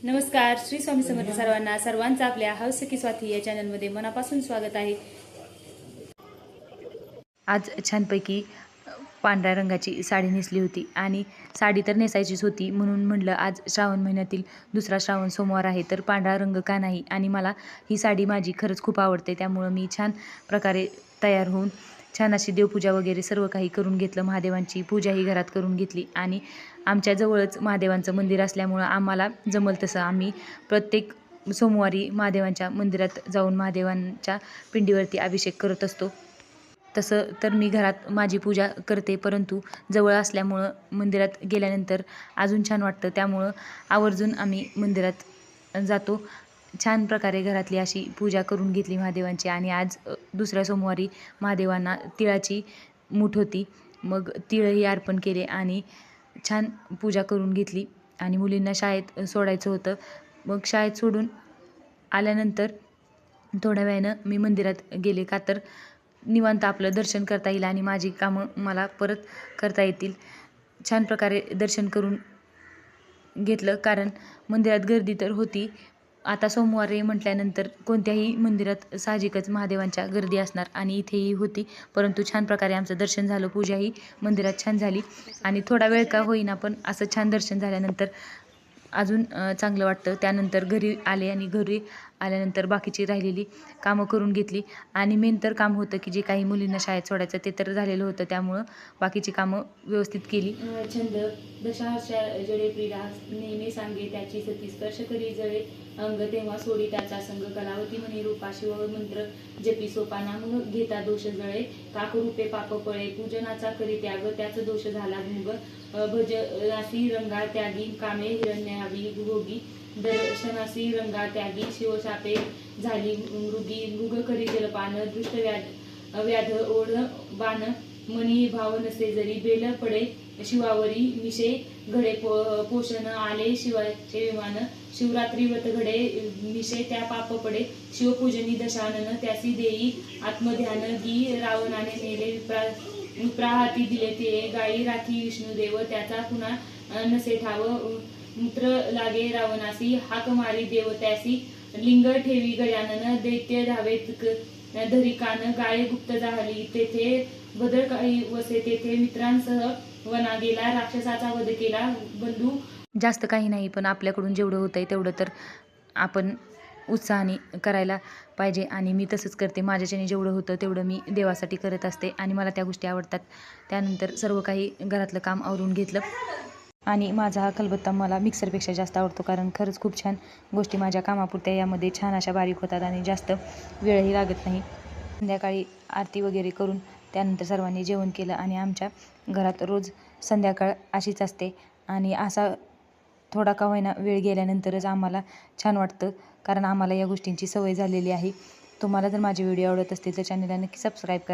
नमस्कार. श्री स्वामी समर्थ सर्वांना. सर्वांचं आपल्या हौस की स्वाती या चॅनलमध्ये मनापासून स्वागत आहे. आज छानपैकी पांढऱ्या रंगाची साडी नेसली होती आणि साडी तर नेसायचीच होती, म्हणून म्हटलं आज श्रावण महिन्यातील दुसरा श्रावण सोमवार आहे, तर पांढरा रंग का नाही. आणि मला ही साडी माझी खरंच खूप आवडते, त्यामुळं मी छान प्रकारे तयार होऊन छान अशी देवपूजा वगैरे सर्व काही करून घेतलं. महादेवांची पूजाही घरात करून घेतली आणि आमच्या जवळच महादेवांचं मंदिर असल्यामुळं आम्हाला जमल तसं आम्ही प्रत्येक सोमवारी महादेवांच्या मंदिरात जाऊन महादेवांच्या पिंडीवरती अभिषेक करत असतो. तसं तर मी घरात माझी पूजा करते, परंतु जवळ असल्यामुळं मंदिरात गेल्यानंतर अजून छान वाटतं, त्यामुळं आवर्जून आम्ही मंदिरात जातो. छान प्रकारे घरातली अशी पूजा करून घेतली महादेवांची. आणि आज दुसऱ्या सोमवारी महादेवांना तिळाची मूठ होती, मग तिळही अर्पण केले आणि छान पूजा करून घेतली. आणि मुलींना शाळेत सोडायचं होतं, मग शाळेत सोडून आल्यानंतर थोड्या वेळानं मी मंदिरात गेले, का तर निवांत आपलं दर्शन करता येईल आणि माझी कामं मला परत करता येतील. छान प्रकारे दर्शन करून घेतलं, कारण मंदिरात गर्दी तर होती. आता सोमवारी म्हटल्यानंतर कोणत्याही मंदिरात साहजिकच महादेवांच्या गर्दी असणार आणि इथेही होती, परंतु छान प्रकारे आमचं दर्शन झालं. पूजाही मंदिरात छान झाली आणि थोडा वेळ का होईना, पण असं छान दर्शन झाल्यानंतर अजून चांगलं वाटतं. त्यानंतर घरी आले आणि घरी आल्यानंतर बाकीची राहिलेली कामं करून घेतली. आणि मेन तर काम होतं की जे काही मुलींना शाळेत सोडायचं ते तर झालेलं होतं, त्यामुळं बाकीची कामं व्यवस्थित केली. छंद दशावर्षा जळे प्रिया नेहमी सांगे त्याची सती स्पर्श करी जळे अंग तेव्हा सोडी त्याचा संग कलावती म्हणे रूपा शिव मंत्र जपी सोपाना म्हणून घेता दोष जळे काक रूपे पाप पळे पूजनाचा करी त्याग त्याच दोष झाला भुंग भजनासी रंगा त्यागी कामे हिरण्यावी भोगी दर्शनासी रंगा त्यागी शिवशापे झाली मृगी मृग करी जलपान दृष्ट व्याध ओढ बाण मनी भाव नसे जरी बेल पडे शिवावरी मिशे घडे पोषण आले शिवाचे विमान शिवरात्री व्रत घडे मिशे त्या पाप पडे शिवपूजनी दशानन त्यासी देई आत्मध्यान गी रावणाने नेले विप्राहाती दिले ते गायी राखी विष्णुदेव त्याचा पुन्हा नसे ठाव मूत्र लागे रावणासी हाक मारी देव त्यासी लिंग ठेवी गजानन दैत्य धावेत धरिकान गाय गुप्त झाली तेथे बदर काही वसे तेथे मित्रांसह वना गेला राक्षसाचा वध केला बंधू. जास्त काही नाही, पण आपल्याकडून जेवढं होतंय तेवढं तर आपण उत्साहाने करायला पाहिजे आणि मी तसंच करते. माझ्याच्याने जेवढं होतं तेवढं मी देवासाठी करत असते आणि मला त्या गोष्टी आवडतात. त्यानंतर सर्व काही घरातलं काम आवरून घेतलं आणि माझा हा खलबत्ता मला मिक्सरपेक्षा जास्त आवडतो, कारण खरंच खूप छान गोष्टी माझ्या कामापुरत्या यामध्ये छान अशा बारीक होतात आणि जास्त वेळही लागत नाही. संध्याकाळी आरती वगैरे करून त्यानंतर सर्वांनी जेवण केलं आणि आमच्या घरात रोज संध्याकाळ अशीच असते आणि असा थोडा का होईना वेळ गेल्यानंतरच आम्हाला छान वाटतं, कारण आम्हाला या गोष्टींची सवय झालेली आहे. तुम्हाला जर माझे व्हिडिओ आवडत असतील तर चॅनलला नक्की सबस्क्राईब करा.